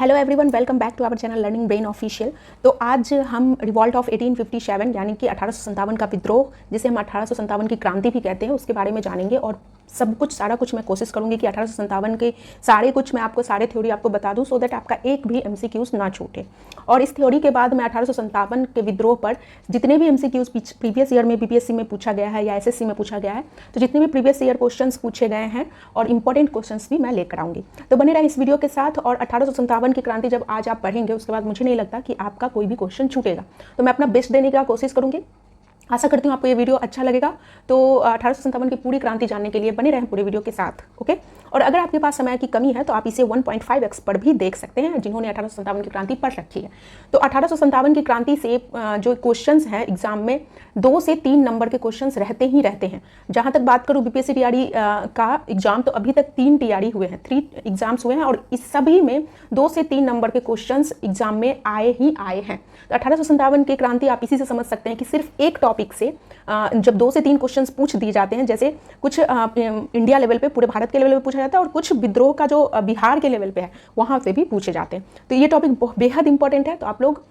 Hello everyone, welcome back to our channel learning brain official. तो आज हम revolt of 1857 यानी कि 1857 का विद्रोह, जिसे हम 1857 की क्रांति भी कहते हैं, उसके बारे में जानेंगे। और सब कुछ सारा कुछ मैं कोशिश करूंगी कि 1857 के सारे थ्योरी आपको बता दूं, सो दैट आपका एक भी एमसीक्यूज ना छूटे। और इस थ्योरी के बाद मैं 1857 के विद्रोह पर जितने भी एमसीक्यूज प्रीवियस ईयर में बीपीएससी में पूछा गया है या एसएससी में पूछा गया है, तो जितने भी प्रीवियस ईयर क्वेश्चंस पूछे गए हैं और इंपॉर्टेंट क्वेश्चंस भी मैं लेकर आऊंगी। तो बने रहे इस वीडियो के साथ। और 1857 की क्रांति जब आज आप पढ़ेंगे, उसके बाद मुझे नहीं लगता कि आपका कोई भी क्वेश्चन छूटेगा। तो मैं अपना बेस्ट देने की कोशिश करूंगी। आशा करती हूँ आपको ये वीडियो अच्छा लगेगा। तो 1857 की पूरी क्रांति जानने के लिए बने रहें पूरे वीडियो के साथ, ओके। और अगर आपके पास समय की कमी है तो आप इसे 1.5x पर भी देख सकते हैं, जिन्होंने 1857 की क्रांति पढ़ रखी है। तो 1857 की क्रांति से जो क्वेश्चंस हैं एग्जाम में 2 से 3 नंबर के क्वेश्चंस रहते ही रहते हैं। जहाँ तक बात करूँ बीपीएससी टीआरई का एग्जाम, तो अभी तक 3 टीआरई हुए हैं, 3 एग्जाम्स हुए हैं, और इस सभी में 2 से 3 नंबर के क्वेश्चंस एग्जाम में आए ही आए हैं। तो 1857 की क्रांति आप इसी से समझ सकते हैं कि सिर्फ एक टॉपिक से जब 2 से 3 क्वेश्चंस पूछ दिए जाते हैं, जैसे कुछ इंडिया लेवल पे, पूरे भारत के लेवल पे पूछा जाता है, और कुछ विद्रोह का जो बिहार के लेवल पे है वहाँ से भी पूछे जाते हैं। तो ये टॉपिक बेहद इंपॉर्टेंट है, तो आप लोग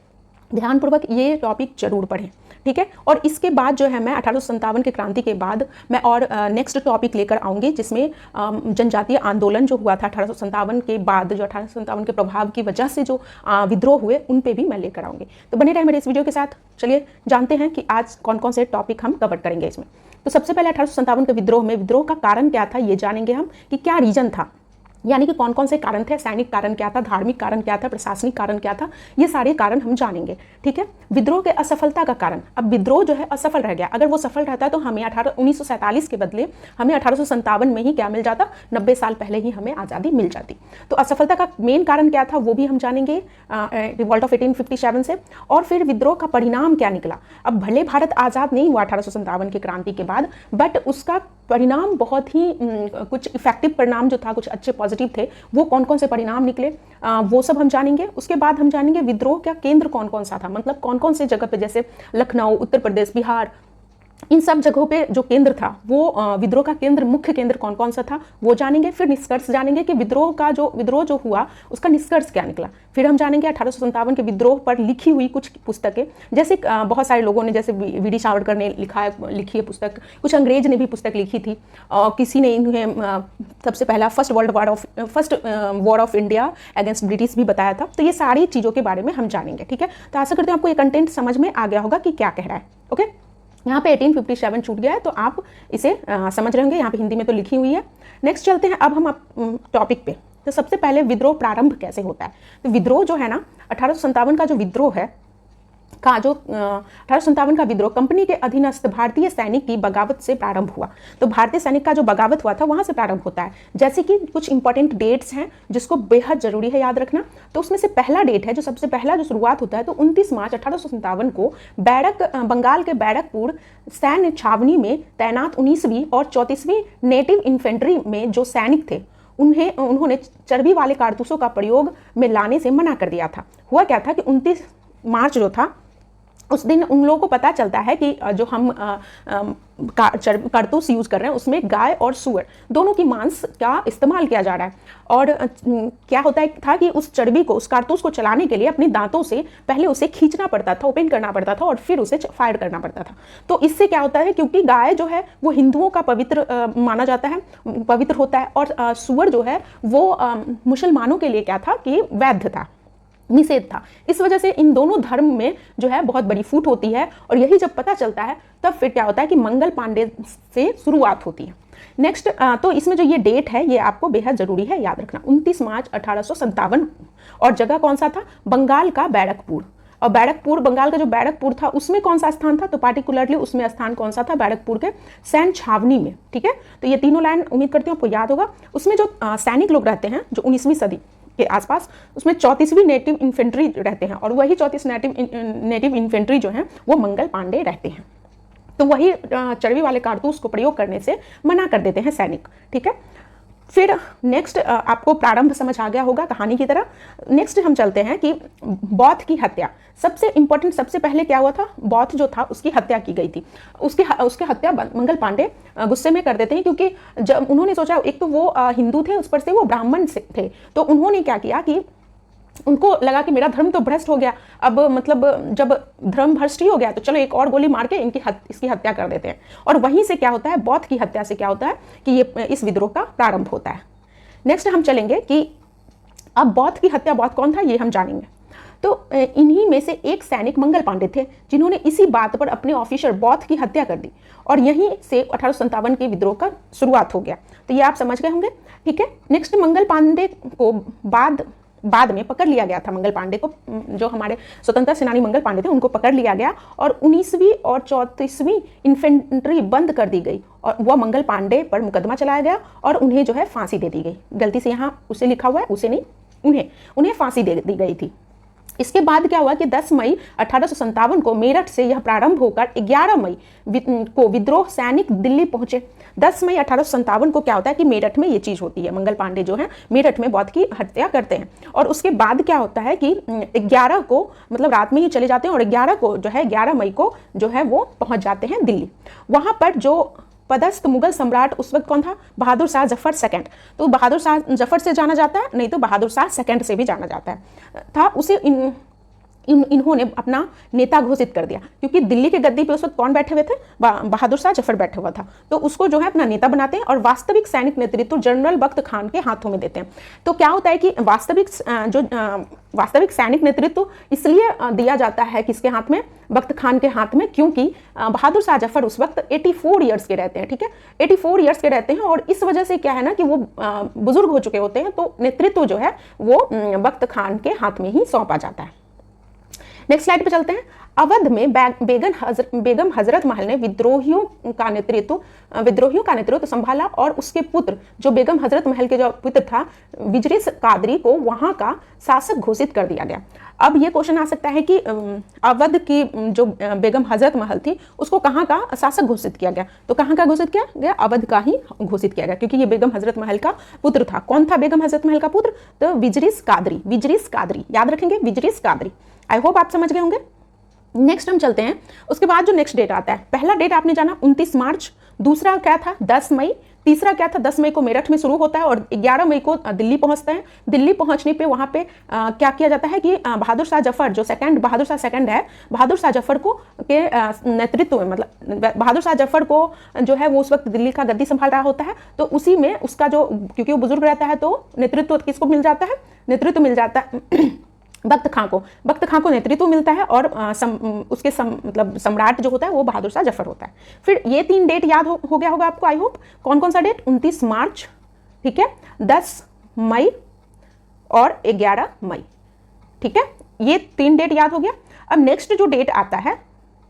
ध्यानपूर्वक ये टॉपिक जरूर पढ़ें, ठीक है। और इसके बाद जो है मैं 1857 की क्रांति के बाद मैं और नेक्स्ट टॉपिक लेकर आऊँगी, जिसमें जनजातीय आंदोलन जो हुआ था 1857 के बाद, जो 1857 के प्रभाव की वजह से जो विद्रोह हुए, उन पे भी मैं लेकर आऊँगी। तो बने रहे मेरे इस वीडियो के साथ। चलिए जानते हैं कि आज कौन कौन से टॉपिक हम कवर करेंगे इसमें। तो सबसे पहले 1857 के विद्रोह में, विद्रोह का कारण क्या था ये जानेंगे हम, कि क्या रीजन था, यानी कि कौन कौन से कारण थे। सैनिक कारण क्या था, धार्मिक कारण क्या था, प्रशासनिक कारण क्या था, ये सारे कारण हम जानेंगे, ठीक है। विद्रोह के असफलता का कारण, अब विद्रोह जो है असफल रह गया। अगर वो सफल रहता तो हमें 1947 के बदले हमें 1857 में ही क्या मिल जाता, 90 साल पहले ही हमें आज़ादी मिल जाती। तो असफलता का मेन कारण क्या था वो भी हम जानेंगे रिवॉल्ट ऑफ 1857 से। और फिर विद्रोह का परिणाम क्या निकला। अब भले भारत आज़ाद नहीं हुआ 1857 की क्रांति के बाद, बट उसका परिणाम बहुत ही कुछ इफेक्टिव परिणाम जो था, कुछ अच्छे पॉजिटिव थे, वो कौन कौन से परिणाम निकले वो सब हम जानेंगे। उसके बाद हम जानेंगे विद्रोह का केंद्र कौन कौन सा था, मतलब कौन कौन से जगह पे, जैसे लखनऊ, उत्तर प्रदेश, बिहार, इन सब जगहों पे जो केंद्र था, वो विद्रोह का केंद्र, मुख्य केंद्र कौन कौन सा था वो जानेंगे। फिर निष्कर्ष जानेंगे कि विद्रोह जो हुआ उसका निष्कर्ष क्या निकला। फिर हम जानेंगे 1857 के विद्रोह पर लिखी हुई कुछ पुस्तकें, जैसे बहुत सारे लोगों ने, जैसे वी डी सावरकर ने लिखी है पुस्तक, कुछ अंग्रेज ने भी पुस्तक लिखी थी, और किसी ने इन्हें सबसे पहला first war of India against British भी बताया था। तो ये सारी चीज़ों के बारे में हम जानेंगे, ठीक है। तो आशा करते हैं आपको ये कंटेंट समझ में आ गया होगा कि क्या कह रहा है, ओके। यहाँ पे 1857 छूट गया है, तो आप इसे समझ रहे होंगे, यहाँ पे हिंदी में तो लिखी हुई है। नेक्स्ट चलते हैं अब हम टॉपिक पे। तो सबसे पहले विद्रोह प्रारंभ कैसे होता है। तो विद्रोह जो है ना, 1857 का जो विद्रोह है, 1857 का विद्रोह कंपनी के अधीनस्थ भारतीय सैनिक की बगावत से प्रारंभ हुआ। तो भारतीय सैनिक का जो बगावत हुआ था वहां से प्रारंभ होता है। जैसे कि कुछ इंपॉर्टेंट डेट्स हैं जिसको बेहद जरूरी है याद रखना। तो उसमें से पहला डेट है, जो सबसे पहला जो शुरुआत होता है, तो 29 मार्च 1857 को बंगाल के बैरकपुर सैन्य छावनी में तैनात 19वीं और 34वीं नेटिव इन्फेंट्री में जो सैनिक थे, उन्होंने चर्बी वाले कारतूसों का प्रयोग में लाने से मना कर दिया था। हुआ क्या था कि 29 मार्च जो था, उस दिन उन लोगों को पता चलता है कि जो हम कारतूस यूज़ कर रहे हैं उसमें गाय और सूअर दोनों की मांस का इस्तेमाल किया जा रहा है। और क्या होता है था कि उस चर्बी को, उस कारतूस को चलाने के लिए अपने दांतों से पहले उसे खींचना पड़ता था, ओपन करना पड़ता था, और फिर उसे फायर करना पड़ता था। तो इससे क्या होता है, क्योंकि गाय जो है वो हिंदुओं का पवित्र माना जाता है, पवित्र होता है, और सूअर जो है वो मुसलमानों के लिए क्या था कि वैध था, निषेध था। इस वजह से इन दोनों धर्म में जो है बहुत बड़ी फूट होती है। और यही जब पता चलता है तब फिर क्या होता है कि मंगल पांडे से शुरुआत होती है। नेक्स्ट, तो इसमें जो ये डेट है ये आपको बेहद जरूरी है याद रखना, 29 मार्च 1857। और जगह कौन सा था, बंगाल का बैरकपुर। और बैरकपुर, बंगाल का जो बैरकपुर था उसमें कौन सा स्थान था, तो पार्टिकुलरली उसमें स्थान कौन सा था, बैरकपुर के सैन्य छावनी में, ठीक है। तो ये तीनों लाइन उम्मीद करती हूँ आपको याद होगा। उसमें जो सैनिक लोग रहते हैं, जो 19वीं सदी के आसपास, उसमें 34वीं नेटिव इन्फेंट्री रहते हैं, और वही 34 नेटिव इन्फेंट्री जो हैं वो मंगल पांडे रहते हैं। तो वही चर्बी वाले कारतूस को प्रयोग करने से मना कर देते हैं सैनिक, ठीक है। फिर नेक्स्ट, आपको प्रारंभ समझ आ गया होगा कहानी की तरह। नेक्स्ट हम चलते हैं कि बौद्ध की हत्या। सबसे इंपॉर्टेंट, सबसे पहले क्या हुआ था, बौद्ध जो था उसकी हत्या की गई थी। उसकी हत्या मंगल पांडे गुस्से में कर देते हैं, क्योंकि जब उन्होंने सोचा, एक तो वो हिंदू थे, उस पर से वो ब्राह्मण थे, तो उन्होंने क्या किया कि उनको लगा कि मेरा धर्म तो भ्रष्ट हो गया, अब मतलब जब धर्म भ्रष्ट ही हो गया तो चलो एक और गोली मार के इसकी हत्या कर देते हैं। और वहीं से क्या होता है, बौद्ध की हत्या से क्या होता है कि ये इस विद्रोह का प्रारंभ होता है। नेक्स्ट हम चलेंगे कि अब बौद्ध की हत्या बौद्ध कौन था ये हम जानेंगे। तो इन्हीं में से एक सैनिक मंगल पांडे थे जिन्होंने इसी बात पर अपने ऑफिसर बौद्ध की हत्या कर दी और यहीं से 1857 के विद्रोह का शुरुआत हो गया। तो ये आप समझ गए होंगे, ठीक है। नेक्स्ट मंगल पांडे को बाद में पकड़ लिया गया था। मंगल पांडे को, जो हमारे स्वतंत्रता सेनानी मंगल पांडे थे, उनको पकड़ लिया गया और 19वीं और 34वीं इन्फेंट्री बंद कर दी गई और वह मंगल पांडे पर मुकदमा चलाया गया और उन्हें जो है फांसी दे दी गई। गलती से यहाँ उसे लिखा हुआ है, उसे नहीं, उन्हें फांसी दे दी गई थी। इसके बाद क्या हुआ कि 10 मई 1857 को मेरठ से यह प्रारंभ होकर 11 मई को विद्रोह सैनिक दिल्ली पहुंचे। 10 मई 1857 को क्या होता है कि मेरठ में ये चीज़ होती है, मंगल पांडे जो है मेरठ में बौद्ध की हत्या करते हैं। और उसके बाद क्या होता है कि 11 को मतलब रात में ही चले जाते हैं और 11 को जो है 11 मई को जो है वो पहुंच जाते हैं दिल्ली। वहाँ पर जो पदस्थ मुगल सम्राट उस वक्त कौन था, बहादुर शाह जफर सेकंड। तो बहादुर शाह जफर से जाना जाता है, नहीं तो बहादुर शाह सेकंड से भी जाना जाता है था। उसे इन्होंने अपना नेता घोषित कर दिया क्योंकि दिल्ली के गद्दी पे उस वक्त कौन बैठे हुए थे, बहादुर शाह जफर बैठे हुआ था। तो उसको जो है अपना नेता बनाते हैं और वास्तविक सैनिक नेतृत्व जनरल बख्त खान के हाथों में देते हैं। तो क्या होता है कि वास्तविक सैनिक नेतृत्व इसलिए दिया जाता है किसके हाथ में, बख्त खान के हाथ में, क्योंकि बहादुर शाह जफर उस वक्त 84 ईयर्स के रहते हैं, ठीक है, 84 ईयर्स के रहते हैं। और इस वजह से क्या है ना कि वो बुजुर्ग हो चुके होते हैं, तो नेतृत्व जो है वो बख्त खान के हाथ में ही सौंपा जाता है। नेक्स्ट स्लाइड पे चलते हैं। अवध में बेगम हजरत महल ने विद्रोहियों का नेतृत्व संभाला और उसके पुत्र जो बेगम हजरत महल के जो पुत्र था विजरिस कादरी को वहां का शासक घोषित कर दिया गया। अब ये क्वेश्चन आ सकता है कि अवध की जो बेगम हजरत महल थी उसको कहाँ का शासक घोषित किया गया, तो कहाँ का घोषित किया गया, अवध का ही घोषित किया गया क्योंकि ये बेगम हजरत महल का पुत्र था। कौन था बेगम हजरत महल का पुत्र, तो विजरिस कादरी, याद रखेंगे, विजरिस कादरी। आई होप आप समझ गए होंगे। नेक्स्ट हम चलते हैं, उसके बाद जो नेक्स्ट डेट आता है, पहला डेट आपने जाना 29 मार्च, दूसरा क्या था 10 मई, तीसरा क्या था 10 मई को मेरठ में शुरू होता है और 11 मई को दिल्ली पहुंचते हैं। दिल्ली पहुंचने पे वहां पे क्या किया जाता है कि बहादुर शाह जफर जो बहादुर शाह सेकंड है, बहादुर शाह जफर को के नेतृत्व में, मतलब बहादुर शाह जफर को जो है वो उस वक्त दिल्ली का गद्दी संभाल रहा होता है। तो उसी में उसका जो, क्योंकि वो बुजुर्ग रहता है तो नेतृत्व किसको मिल जाता है, नेतृत्व मिल जाता है बख्त खां को नेतृत्व मिलता है और उसके मतलब सम्राट जो होता है वो बहादुर शाह जफर होता है। फिर ये 3 डेट याद हो गया होगा आपको, आई होप। कौन कौन सा डेट, 29 मार्च, ठीक है, 10 मई और 11 मई, ठीक है, ये 3 डेट याद हो गया। अब नेक्स्ट जो डेट आता है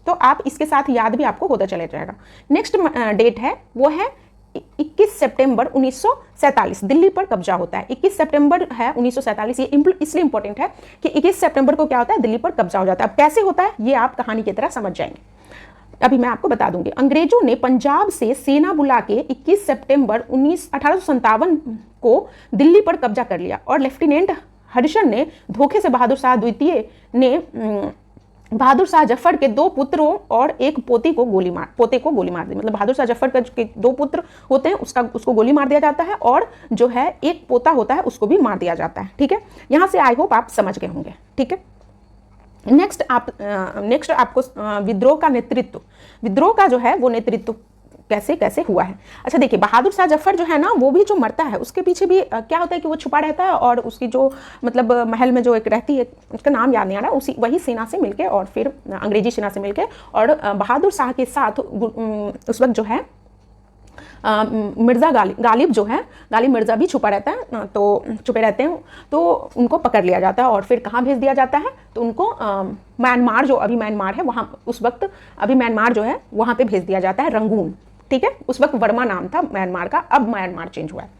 तो आप इसके साथ याद भी आपको होता चले जाएगा। नेक्स्ट डेट है वो है 21 सितंबर 1947, दिल्ली पर कब्जा होता है। 21 सितंबर है 1947, ये इसलिए इंपॉर्टेंट है कि 21 सितंबर को क्या होता है, दिल्ली पर कब्जा हो जाता है। अब कैसे होता है ये आप कहानी की तरह समझ जाएंगे, अभी मैं आपको बता दूंगी। अंग्रेजों ने पंजाब से सेना बुला के 21 सितंबर 1857 को दिल्ली पर कब्जा कर लिया और लेफ्टिनेंट हरिशन ने धोखे से बहादुर शाह द्वितीय ने बहादुर शाह जफर के 2 पुत्रों और एक पोते को गोली मार दी। मतलब बहादुर शाह जफर के 2 पुत्र होते हैं, उसको गोली मार दिया जाता है और जो है एक पोता होता है उसको भी मार दिया जाता है, ठीक है। यहाँ से आई होप आप समझ गए होंगे, ठीक है। नेक्स्ट आपको विद्रोह का जो है वो नेतृत्व कैसे हुआ है। अच्छा देखिए, बहादुर शाह जफर जो है ना, वो भी जो मरता है उसके पीछे भी क्या होता है कि वो छुपा रहता है और उसकी जो मतलब महल में जो एक रहती है, उसका नाम याद नहीं आ रहा, वही सेना से मिलके और फिर अंग्रेजी सेना से मिलके और बहादुर शाह के साथ उस वक्त जो है मिर्ज़ा गालिब जो है, गालिब मिर्ज़ा भी छुपा रहता है, तो छुपे रहते हैं, तो उनको पकड़ लिया जाता है और फिर कहाँ भेज दिया जाता है, तो उनको म्यांमार, जो अभी म्यांमार है वहाँ, उस वक्त अभी म्यांमार जो है वहाँ पे भेज दिया जाता है, रंगून, ठीक है। उस वक्त वर्मा नाम था म्यांमार का, अब म्यांमार चेंज हुआ है,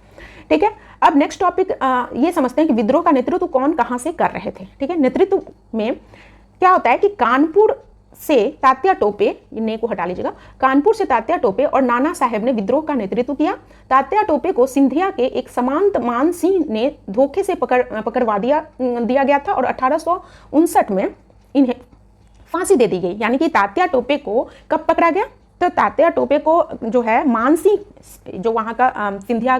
ठीक है। अब नेक्स्ट टॉपिक ये समझते हैं कि विद्रोह का नेतृत्व कौन कहाँ से कर रहे थे, ठीक है। नेतृत्व में क्या होता है कि कानपुर से तात्या टोपे, ने को हटा लीजिएगा, कानपुर से तात्या टोपे और नाना साहेब ने विद्रोह का नेतृत्व किया। तात्या टोपे को सिंधिया के एक समांत मान सिंह ने धोखे से पकड़वा दिया गया था और 1859 में इन्हें फांसी दे दी गई। यानी कि तात्या टोपे को कब पकड़ा गया, तो तात्या टोपे को जो है मानसिंह, जो वहाँ का सिंधिया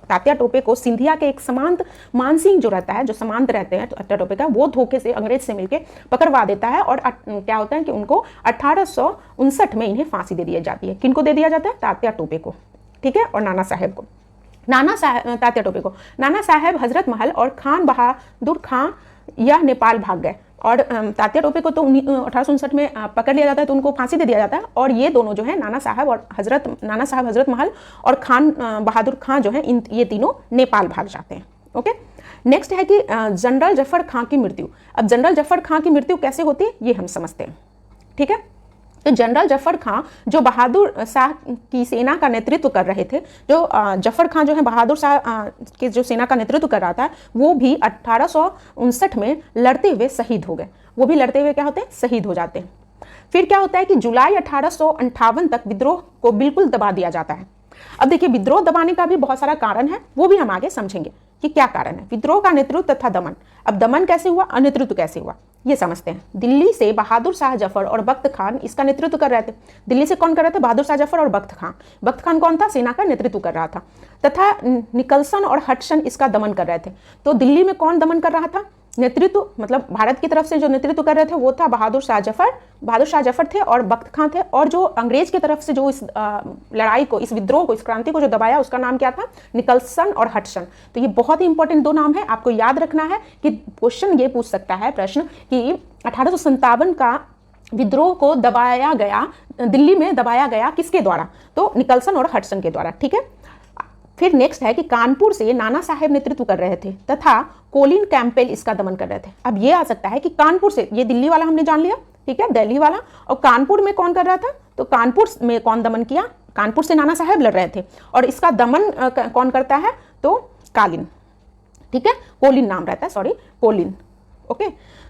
तात्या टोपे को सिंधिया के एक समांत मानसिंह जो रहता है, जो समांत रहते हैं तात्या टोपे का, वो धोखे से अंग्रेज से मिलकर पकड़वा देता है और क्या होता है कि उनको 1859 में इन्हें फांसी दे दी जाती है। किनको दे दिया जाता है? तात्या टोपे को, ठीक है, और नाना साहेब को। तात्या टोपे को नाना साहेब हजरत महल और खान बहादुर खां यह नेपाल भाग गए, और तात्या टोपे को तो 1859 में पकड़ लिया जाता है, तो उनको फांसी दे दिया जाता है, और ये दोनों जो है नाना साहब हजरत महल और खान बहादुर खां जो है ये तीनों नेपाल भाग जाते हैं। ओके, नेक्स्ट है कि जनरल जफर खां की मृत्यु। अब जनरल जफर खां की मृत्यु कैसे होती है ये हम समझते हैं, ठीक है। तो जनरल जफर खां जो बहादुर शाह की सेना का नेतृत्व कर रहे थे, जो जफर खां जो है बहादुर शाह की जो सेना का नेतृत्व कर रहा था, वो भी 1859 में लड़ते हुए शहीद हो गए। वो भी लड़ते हुए क्या होते हैं? शहीद हो जाते हैं। फिर क्या होता है कि जुलाई 1858 तक विद्रोह को बिल्कुल दबा दिया जाता है। अब देखिए, विद्रोह दबाने का भी बहुत सारा कारण है, वो भी हम आगे समझेंगे कि क्या कारण है। विद्रोह का नेतृत्व तथा दमन। अब दमन कैसे हुआ, अनेतृत्व कैसे हुआ, ये समझते हैं। दिल्ली से बहादुर शाह जफर और बख्त खान इसका नेतृत्व कर रहे थे। दिल्ली से कौन कर रहे थे? बहादुर शाह जफर और बख्त खान। बख्त खान कौन था? सेना का नेतृत्व कर रहा था। तथा निकलसन और हटसन इसका दमन कर रहे थे। तो दिल्ली में कौन दमन कर रहा था? नेतृत्व, मतलब भारत की तरफ से जो नेतृत्व कर रहे थे वो था बहादुर शाह जफर थे और बख्त खान थे। और जो अंग्रेज की तरफ से जो इस लड़ाई को, इस विद्रोह को, इस क्रांति को जो दबाया, उसका नाम क्या था? निकलसन और हटसन। तो ये बहुत ही इंपॉर्टेंट दो नाम है, आपको याद रखना है कि क्वेश्चन ये पूछ सकता है प्रश्न कि 1857 का विद्रोह को दबाया गया, दिल्ली में दबाया गया किसके द्वारा? तो निकलसन और हटसन के द्वारा, ठीक है। फिर नेक्स्ट है कि कानपुर से नाना साहेब नेतृत्व कर रहे थे तथा कोलिन कैंपबेल इसका दमन कर रहे थे। अब ये आ सकता है कि कानपुर से, ये दिल्ली वाला हमने जान लिया, ठीक है, दिल्ली वाला, और कानपुर में कौन कर रहा था? तो कानपुर में कौन दमन किया? कानपुर से नाना साहेब लड़ रहे थे, और इसका दमन कौन करता है? तो कालिन, ठीक है, कोलिन नाम रहता है, sorry, Colin, okay.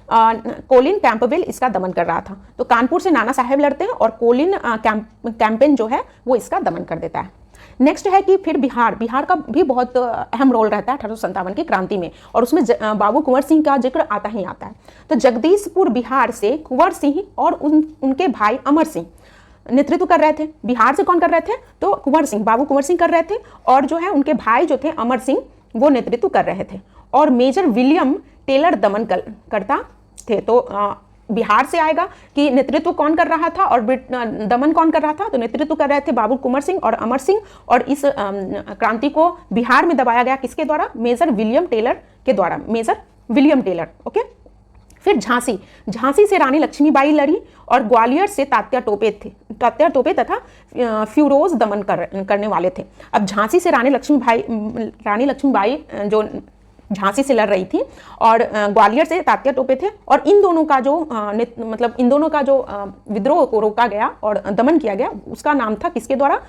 Colin Campbell इसका दमन कर रहा था। तो कानपुर से नाना साहेब लड़ते हैं और कोलिन कैंपेन जो है वो इसका दमन कर देता है। नेक्स्ट है कि फिर बिहार का भी बहुत अहम रोल रहता है 1857 की क्रांति में, और उसमें बाबू कुंवर सिंह का जिक्र आता ही आता है। तो जगदीशपुर बिहार से कुंवर सिंह और उनके भाई अमर सिंह नेतृत्व कर रहे थे। बिहार से कौन कर रहे थे? तो कुंवर सिंह, बाबू कुंवर सिंह कर रहे थे, और जो है उनके भाई जो थे अमर सिंह, वो नेतृत्व कर रहे थे, और मेजर विलियम टेलर दमन करता थे। तो बिहार से आएगा कि नेतृत्व कौन कर रहा था और दमन कौन कर रहा था? तो नेतृत्व कर रहे थे बाबू कुंवर सिंह और अमर सिंह, और इस क्रांति को बिहार में दबाया गया किसके द्वारा? मेजर विलियम टेलर के द्वारा, मेजर विलियम टेलर, ओके। फिर झांसी से रानी लक्ष्मीबाई लड़ी, और ग्वालियर से तात्या टोपे तथा फिरोज दमन करने वाले थे। अब झांसी से रानी लक्ष्मीबाई जो झांसी से लड़ रही थी, और ग्वालियर से तात्या टोपे थे, और इन दोनों का जो विद्रोह को रोका गया और दमन किया गया, उसका नाम था किसके द्वारा?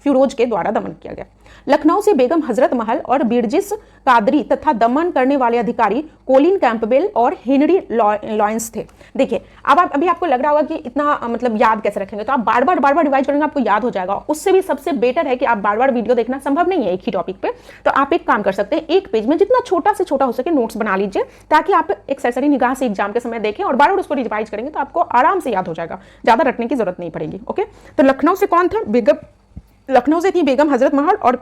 फिरोज के द्वारा दमन किया गया। लखनऊ से बेगम हजरत महल और बिरजिस कादरी तथा दमन करने वाले अधिकारी कोलिन कैंपबेल और हेनरी लॉयंस थे। देखिए, अब अभी आपको लग रहा होगा कि इतना मतलब याद कैसे रखेंगे, तो आप बार बार रिवाइज करेंगे, आपको याद हो जाएगा। उससे भी सबसे बेटर है कि आप बार वीडियो देखना संभव नहीं है एक ही टॉपिक पे, तो आप एक काम कर सकते हैं, एक पेज में जितना छोटा से छोटा हो सके नोट्स बना लीजिए, ताकि आप एक सरसरी निगाह से एग्जाम के समय देखें और बार उसको रिवाइज करेंगे तो आपको आराम से याद हो जाएगा, ज्यादा रटने की जरूरत नहीं पड़ेगी, ओके। तो लखनऊ से कौन था? लखनऊ से थी बेगम हजरत महल और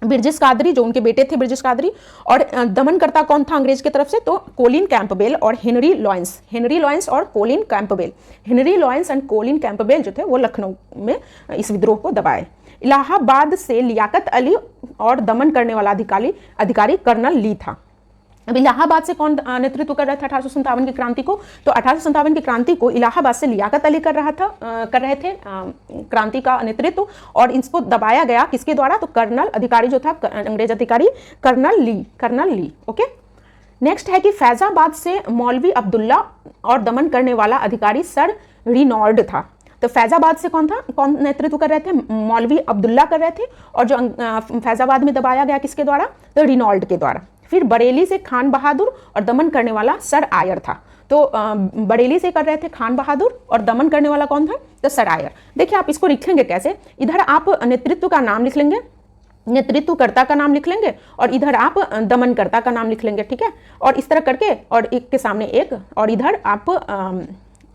बिरजिस कादरी, जो उनके बेटे थे बिरजिस कादरी, और दमनकर्ता कौन था अंग्रेज की तरफ से? तो कोलिन कैंपबेल और हेनरी लॉयंस और Colin Campbell. Henry Lyons and Colin Campbell जो थे वो लखनऊ में इस विद्रोह को दबाए। इलाहाबाद से लियाकत अली और दमन करने वाला अधिकारी कर्नल ली था। अब इलाहाबाद से कौन नेतृत्व कर रहा था 1857 की क्रांति को? तो 1857 की क्रांति को इलाहाबाद से लियाकत अली कर रहे थे क्रांति का नेतृत्व, और इसको दबाया गया किसके द्वारा? तो कर्नल अधिकारी जो था, अंग्रेज अधिकारी कर्नल ली, ओके। नेक्स्ट है कि फैजाबाद से मौलवी अब्दुल्ला और दमन करने वाला अधिकारी सर रिनॉल्ड था। तो फैजाबाद से कौन नेतृत्व कर रहे थे? मौलवी अब्दुल्ला कर रहे थे, और जो फैजाबाद में दबाया गया किसके द्वारा? तो रिनॉल्ड के द्वारा। फिर बरेली से खान बहादुर और दमन करने वाला सर आयर था। तो बरेली से कर रहे थे खान बहादुर, और दमन करने वाला कौन था? तो सर आयर। देखिए, आप इसको लिखेंगे कैसे? इधर आप नेतृत्व का नाम लिख लेंगे, नेतृत्वकर्ता का नाम लिख लेंगे, और इधर आप दमनकर्ता का नाम लिख लेंगे, ठीक है। और इस तरह करके, और एक के सामने एक, और इधर आप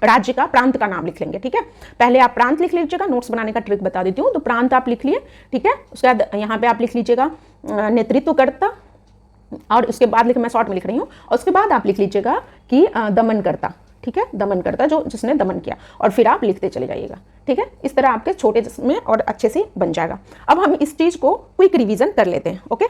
राज्य का, प्रांत का नाम लिख लेंगे। ठीक है, पहले आप प्रांत लिख लीजिएगा, नोट्स बनाने का ट्रिक बता देती हूँ। तो प्रांत आप लिख लिए। ठीक है, उसके बाद यहाँ पे आप लिख लीजिएगा नेतृत्वकर्ता, और उसके बाद मैं शॉर्ट में लिख रही हूँ, और उसके बाद आप लिख लीजिएगा कि दमनकर्ता। ठीक है, दमनकर्ता जो जिसने दमन किया, और फिर आप लिखते चले जाइएगा। ठीक है, इस तरह आपके छोटे में और अच्छे से बन जाएगा। अब हम इस चीज को क्विक रिवीजन कर लेते हैं। ओके,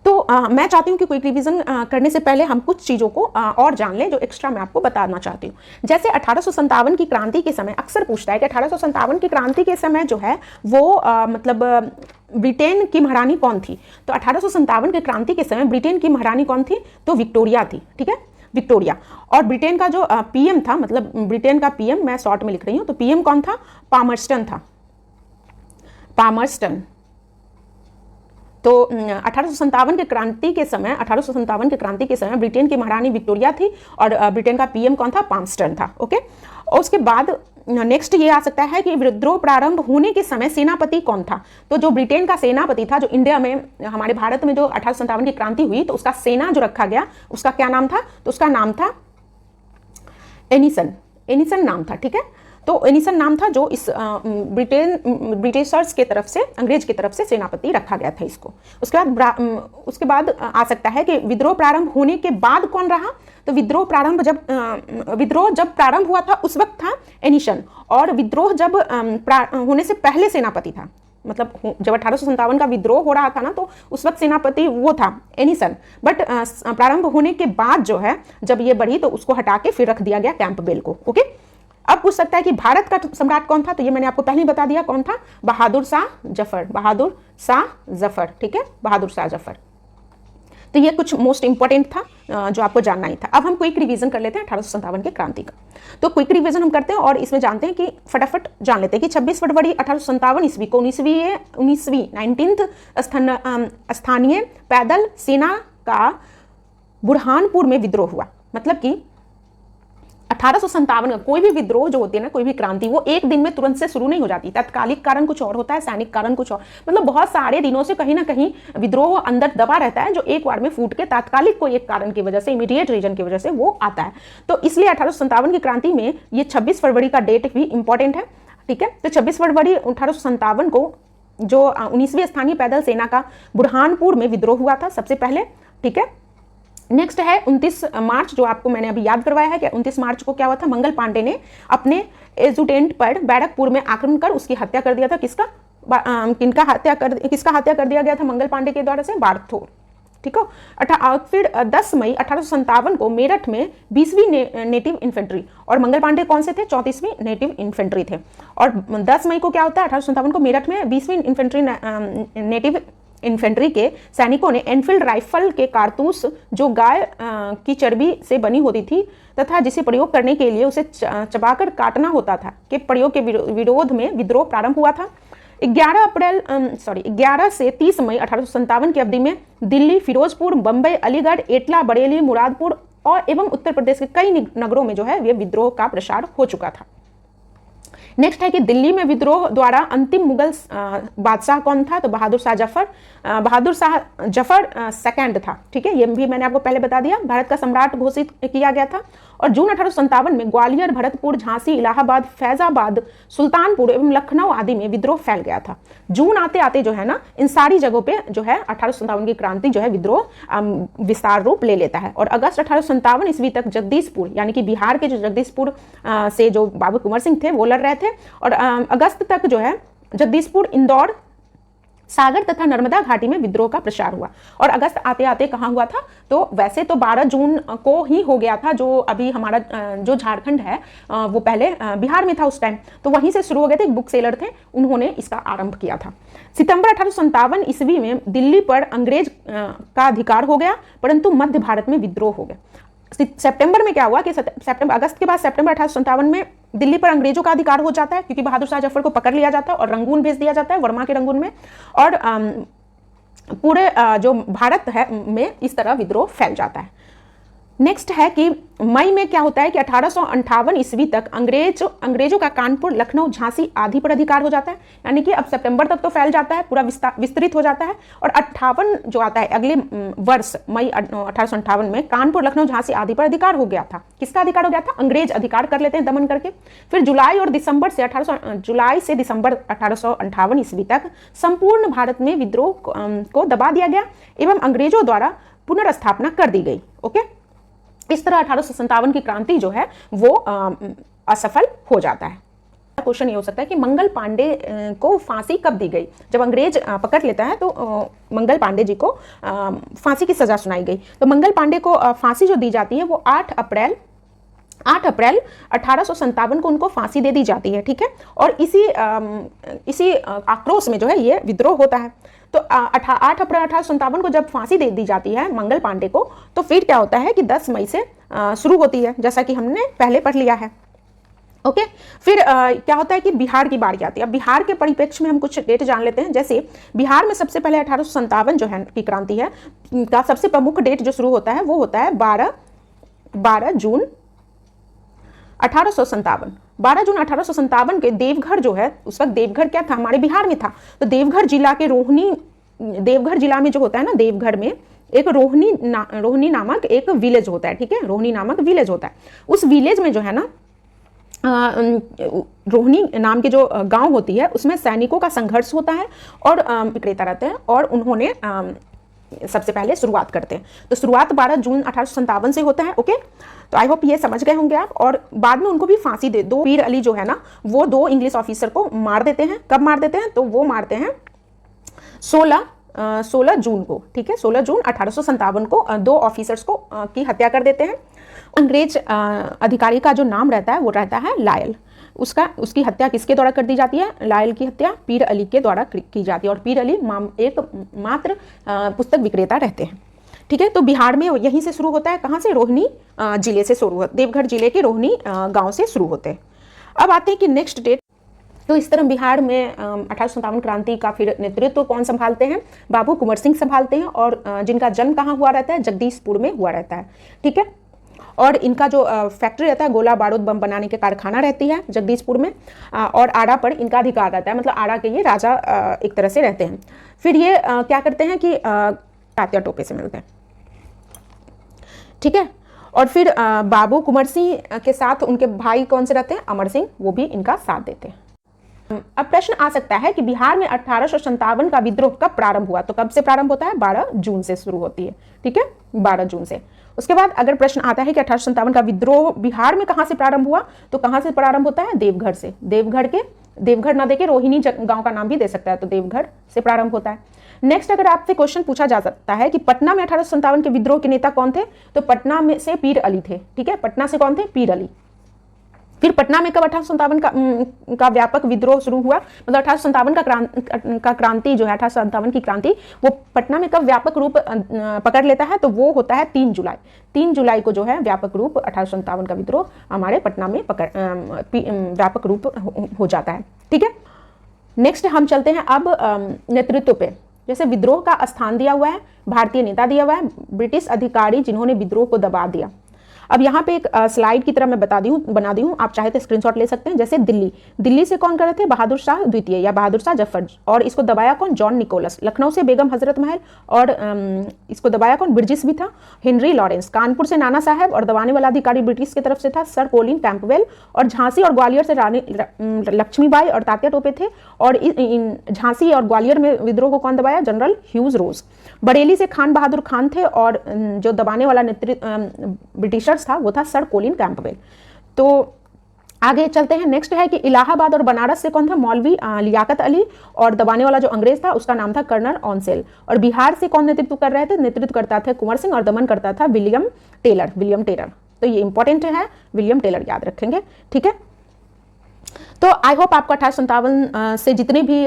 तो मैं चाहती हूँ कि क्विक रिवीजन करने से पहले हम कुछ चीज़ों को और जान लें जो एक्स्ट्रा मैं आपको बताना चाहती हूँ। जैसे 1857 की क्रांति के समय अक्सर पूछता है कि 1857 की क्रांति के समय जो है वो मतलब ब्रिटेन की महारानी कौन थी। तो 1857 की क्रांति के समय ब्रिटेन की महारानी कौन थी, तो विक्टोरिया थी। ठीक है, विक्टोरिया। और ब्रिटेन का जो पीएम था, मतलब ब्रिटेन का पीएम मैं शॉर्ट में लिख रही हूँ, तो पीएम कौन था, पामर्स्टन था, पामर्स्टन। तो 1857 के क्रांति के समय ब्रिटेन की महारानी विक्टोरिया थी, और ब्रिटेन का पीएम कौन था, पामस्टन था। ओके, और उसके बाद नेक्स्ट ये आ सकता है कि विद्रोह प्रारंभ होने के समय सेनापति कौन था। तो जो ब्रिटेन का सेनापति था, जो इंडिया में, हमारे भारत में जो 1857 की क्रांति हुई, तो उसका सेना जो रखा गया उसका क्या नाम था, तो उसका नाम था एनिसन, एनिसन नाम था। ठीक है, तो एनिसन नाम था जो इस ब्रिटिशर्स के तरफ से, अंग्रेज की तरफ से सेनापति रखा गया था इसको। उसके बाद आ सकता है कि विद्रोह प्रारंभ होने के बाद कौन रहा। तो विद्रोह जब प्रारंभ हुआ था उस वक्त था एनिसन, और विद्रोह जब होने से पहले सेनापति था, मतलब जब 1857 का विद्रोह हो रहा था ना, तो उस वक्त सेनापति वो था एनिसन। बट प्रारंभ होने के बाद जो है, जब ये बढ़ी तो उसको हटा के फिर रख दिया गया कैंपबेल को। ओके, अब पूछ सकता है कि भारत का सम्राट कौन था, तो ये मैंने आपको पहले ही बता दिया कौन था, बहादुर शाह जफर, बहादुर शाह जफर। ठीक है, बहादुर शाह जफर। तो ये कुछ मोस्ट इंपॉर्टेंट था जो आपको जानना ही था। अब हम क्विक रिवीजन कर लेते हैं 1857 के क्रांति का। तो क्विक रिवीजन हम करते हैं और इसमें जानते हैं कि फटाफट जान लेते हैं कि 26 फरवरी 1857 ईस्वी को 19वीं स्थानीय पैदल सेना का बुरहानपुर में विद्रोह हुआ। मतलब कि 1857 का कोई भी विद्रोह जो होती है ना, कोई भी क्रांति, वो एक दिन में तुरंत से शुरू नहीं हो जाती। तात्कालिक कारण कुछ और होता है, सैनिक कारण कुछ और, मतलब बहुत सारे दिनों से कहीं ना कहीं विद्रोह अंदर दबा रहता है, जो एक बार में फूट के तात्कालिक कोई एक कारण की वजह से, इमीडिएट रीजन की वजह से वो आता है। तो इसलिए 1857 की क्रांति में ये 26 फरवरी का डेट भी इंपॉर्टेंट है। ठीक है, तो 26 फरवरी 1857 को जो 19वीं स्थानीय पैदल सेना का बुरहानपुर में विद्रोह हुआ था सबसे पहले। ठीक है, नेक्स्ट है 29 मार्च, जो आपको मैंने अभी याद करवाया है कि 29 मार्च को क्या हुआ था, मंगल पांडे ने अपने एजुटेंट पर बैरकपुर में आक्रमण कर उसकी हत्या कर दिया था। किसका हत्या कर दिया गया था मंगल पांडे के द्वारा से, बारथोर। ठीक है, फिर 10 मई 1857 को मेरठ में 20वीं नेटिव इन्फेंट्री, और मंगल पांडे कौन से थे, 34वीं नेटिव इन्फेंट्री थे। और 10 मई को क्या होता है, 1857 को मेरठ में 20वीं नेटिव इन्फेंट्री के सैनिकों ने एनफील्ड राइफल के कारतूस, जो गाय की चर्बी से बनी होती थी तथा जिसे प्रयोग करने के लिए उसे चबाकर काटना होता था, के प्रयोग के विरोध में विद्रोह प्रारंभ हुआ था। 11 से 30 मई 1857 की अवधि में दिल्ली, फिरोजपुर, बम्बई, अलीगढ़, एटला, बरेली, मुरादपुर और एवं उत्तर प्रदेश के कई नगरों में जो है ये विद्रोह का प्रसार हो चुका था। नेक्स्ट है कि दिल्ली में विद्रोह द्वारा अंतिम मुगल बादशाह कौन था, तो बहादुर शाह जफर सेकंड था। ठीक है, ये भी मैंने आपको पहले बता दिया, भारत का सम्राट घोषित किया गया था। और जून 1857 में ग्वालियर, भरतपुर, झांसी, इलाहाबाद, फैजाबाद, सुल्तानपुर एवं लखनऊ आदि में विद्रोह फैल गया था। जून आते आते जो है ना, इन सारी जगहों पे जो है 1857 की क्रांति जो है विद्रोह विस्तार रूप ले लेता है। और अगस्त 1857 ईस्वी तक जगदीशपुर, यानी कि बिहार के जो जगदीशपुर से जो बाबू कुंवर सिंह थे वो लड़ रहे थे। और अगस्त तक जो है जगदीशपुर, इंदौर, सागर तथा नर्मदा घाटी में विद्रोह का प्रसार हुआ। और अगस्त आते आते कहाँ हुआ था, तो वैसे तो 12 जून को ही हो गया था, जो अभी हमारा जो झारखंड है वो पहले बिहार में था उस टाइम, तो वहीं से शुरू हो गए थे। बुक सेलर थे, उन्होंने इसका आरंभ किया था। सितंबर 1857 ईस्वी में दिल्ली पर अंग्रेज का अधिकार हो गया, परंतु मध्य भारत में विद्रोह हो गया। सितंबर में क्या हुआ कि अगस्त के बाद सितंबर 1857 में दिल्ली पर अंग्रेजों का अधिकार हो जाता है, क्योंकि बहादुर शाह जफर को पकड़ लिया जाता है और रंगून भेज दिया जाता है, वर्मा के रंगून में। और पूरे जो भारत है में इस तरह विद्रोह फैल जाता है। नेक्स्ट है कि मई में क्या होता है कि 1858 ईस्वी तक अंग्रेजों का कानपुर, लखनऊ, झांसी आदि पर अधिकार हो जाता है। यानी कि अब सितंबर तक तो फैल जाता है, पूरा विस्तृत हो जाता है। और 58 जो आता है अगले वर्ष मई 1858 में कानपुर, लखनऊ, झांसी आदि पर अधिकार हो गया था। किसका अधिकार हो गया था? अंग्रेज अधिकार कर लेते हैं दमन करके। फिर जुलाई से दिसंबर 1858 ईस्वी तक संपूर्ण भारत में विद्रोह को दबा दिया गया एवं अंग्रेजों द्वारा पुनर्स्थापना कर दी गई। ओके, इस तरह 1857 की क्रांति जो है वो असफल हो जाता है। क्वेश्चन ये हो सकता है कि मंगल पांडे को फांसी कब दी गई? जब अंग्रेज पकड़ लेता है तो मंगल पांडे जी को फांसी की सजा सुनाई गई। तो मंगल पांडे को फांसी जो दी जाती है वो 8 अप्रैल 1857 को उनको फांसी दे दी जाती है। ठीक है, और इसी आक्रोश में जो है ये विद्रोह होता है। तो 8 अप्रैल 1857 को जब फांसी दे दी जाती है मंगल पांडे को, तो फिर क्या होता है कि 10 मई से शुरू होती है, जैसा कि हमने पहले पढ़ लिया है। ओके, फिर क्या होता है कि बिहार की बारी आती है। अब बिहार के परिप्रेक्ष्य में हम कुछ डेट जान लेते हैं। जैसे बिहार में सबसे पहले 1857 जो है की क्रांति है का सबसे प्रमुख डेट जो शुरू होता है वो होता है 12 जून 1857। 12 जून 1857 के देवघर जो है, उस वक्त देवघर क्या था? हमारे बिहार में था। तो देवघर जिला में जो होता है ना, देवघर में एक रोहिणी नामक एक विलेज होता है। ठीक है, रोहिणी नामक विलेज होता है। उस विलेज में जो है ना रोहिणी नाम के जो गांव होती है उसमें सैनिकों का संघर्ष होता है और विक्रेता रहते हैं और उन्होंने सबसे पहले शुरुआत करते हैं। तो शुरुआत 12 जून 1857 से होता है। ओके, तो आई होप ये समझ गए होंगे आप। और बाद में उनको भी फांसी दे दो। पीर अली जो है ना वो 2 इंग्लिश ऑफिसर को मार देते हैं। कब मार देते हैं? तो वो मारते हैं 16 जून को। ठीक है, 16 जून 1857 को 2 ऑफिसर्स को की हत्या कर देते हैं। अंग्रेज अधिकारी का जो नाम रहता है वो रहता है लायल। उसकी हत्या किसके द्वारा कर दी जाती है? लायल की हत्या पीर अली के द्वारा की जाती है। और पीर अली एक मात्र पुस्तक विक्रेता रहते हैं। ठीक है, तो बिहार में यहीं से शुरू होता है। कहाँ से? रोहिणी जिले से शुरू होता है। देवघर जिले के रोहिणी गांव से शुरू होते हैं। अब आते हैं कि नेक्स्ट डेट। तो इस तरह बिहार में 1857 क्रांति का फिर नेतृत्व कौन संभालते हैं? बाबू कुंवर सिंह संभालते हैं। और जिनका जन्म कहाँ हुआ रहता है? जगदीशपुर में हुआ रहता है। ठीक है, और इनका जो फैक्ट्री रहता है, गोला बारूद बम बनाने के कारखाना रहती है जगदीशपुर में। और आड़ा पर इनका अधिकार रहता है, मतलब आड़ा के ये राजा एक तरह से रहते हैं। फिर ये क्या करते हैं कि तात्या टोपे से मिलते हैं। ठीक है, और फिर बाबू कुंवर सिंह के साथ उनके भाई कौन से रहते हैं? अमर सिंह, वो भी इनका साथ देते हैं। अब प्रश्न आ सकता है कि बिहार में 1857 का विद्रोह कब प्रारंभ हुआ? तो कब से प्रारंभ होता है? 12 जून से शुरू होती है। ठीक है, 12 जून से। उसके बाद अगर प्रश्न आता है कि 1857 का विद्रोह बिहार में कहाँ से प्रारंभ हुआ, तो कहाँ से प्रारंभ होता है? देवघर से। देवघर ना देके रोहिणी गांव का नाम भी दे सकता है, तो देवघर से प्रारंभ होता है। नेक्स्ट अगर आपसे क्वेश्चन पूछा जा सकता है कि पटना में 1857 के विद्रोह के नेता कौन थे, तो पटना में से पीर अली थे। ठीक है, पटना से कौन थे? पीर अली। फिर पटना में कब 1857 का व्यापक विद्रोह शुरू हुआ, मतलब 1857 का क्रांति जो है 1857 की क्रांति वो पटना में कब व्यापक रूप पकड़ लेता है, तो वो होता है 3 जुलाई को जो है व्यापक रूप 1857 का विद्रोह हमारे पटना में व्यापक रूप हो जाता है। ठीक है, नेक्स्ट हम चलते हैं अब नेतृत्व पे। जैसे विद्रोह का स्थान दिया हुआ है, भारतीय नेता दिया हुआ है, ब्रिटिश अधिकारी जिन्होंने विद्रोह को दबा दिया। अब यहाँ पे एक स्लाइड की तरह मैं बना दी हूँ, आप चाहे तो स्क्रीनशॉट ले सकते हैं। जैसे दिल्ली से कौन कर रहे थे? बहादुर शाह द्वितीय या बहादुर शाह जफर। और इसको दबाया कौन? John Nicholas. लखनऊ से बेगम हजरत महल। और इसको दबाया कौन? ब्रिजिस भी था, हेनरी लॉरेंस। कानपुर से नाना साहब और दबाने वाला अधिकारी ब्रिटिश की तरफ से था सर कोलिन कैंपवेल। और झांसी और ग्वालियर से रानी लक्ष्मीबाई और तात्या टोपे थे। और झांसी और ग्वालियर में विद्रोह को कौन दबाया? जनरल ह्यूज रोज। बरेली से खान बहादुर खान थे और जो दबाने वाला ब्रिटिशर्स था वो था सर कोलिन कैंपवेल। तो आगे चलते हैं। नेक्स्ट है कि इलाहाबाद और बनारस से कौन था? मौलवी लियाकत अली। और दबाने वाला जो अंग्रेज था उसका नाम था कर्नल ऑनसेल। और बिहार से कौन नेतृत्व कर रहे थे? नेतृत्व करता था कुंवर सिंह और दमन करता था विलियम टेलर। तो ये इंपॉर्टेंट है, विलियम टेलर याद रखेंगे। ठीक है, तो आई होप आपको 1857 से जितने भी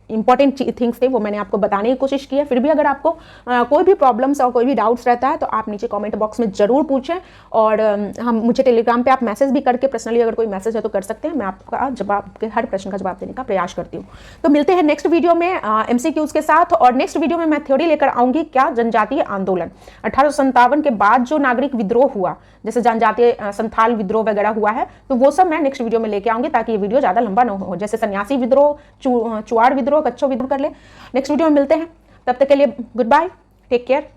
इंपॉर्टेंट थिंग्स थे वो मैंने आपको बताने की कोशिश की है। फिर भी अगर आपको कोई भी प्रॉब्लम्स और कोई भी डाउट्स रहता है तो आप नीचे कमेंट बॉक्स में ज़रूर पूछें, और हम मुझे टेलीग्राम पे आप मैसेज भी करके पर्सनली अगर कोई मैसेज है तो कर सकते हैं, मैं आपका जवाब के हर प्रश्न का जवाब देने का प्रयास करती हूँ। तो मिलते हैं नेक्स्ट वीडियो में MCQs के साथ, और नेक्स्ट वीडियो में मैं थ्योरी लेकर आऊँगी क्या जनजातीय आंदोलन 1857 के बाद जो नागरिक विद्रोह हुआ, जैसे जनजातीय संथाल विद्रोह वगैरह हुआ है, तो वो सब मैं नेक्स्ट वीडियो में लेके आऊँगी ताकि ये वीडियो ज़्यादा लंबा ना हो। जैसे सन्यासी विद्रोह, चुआड़ विद्रोह, कच्छो विद्रोह कर ले। नेक्स्ट वीडियो में मिलते हैं, तब तक के लिए गुड बाय, टेक केयर।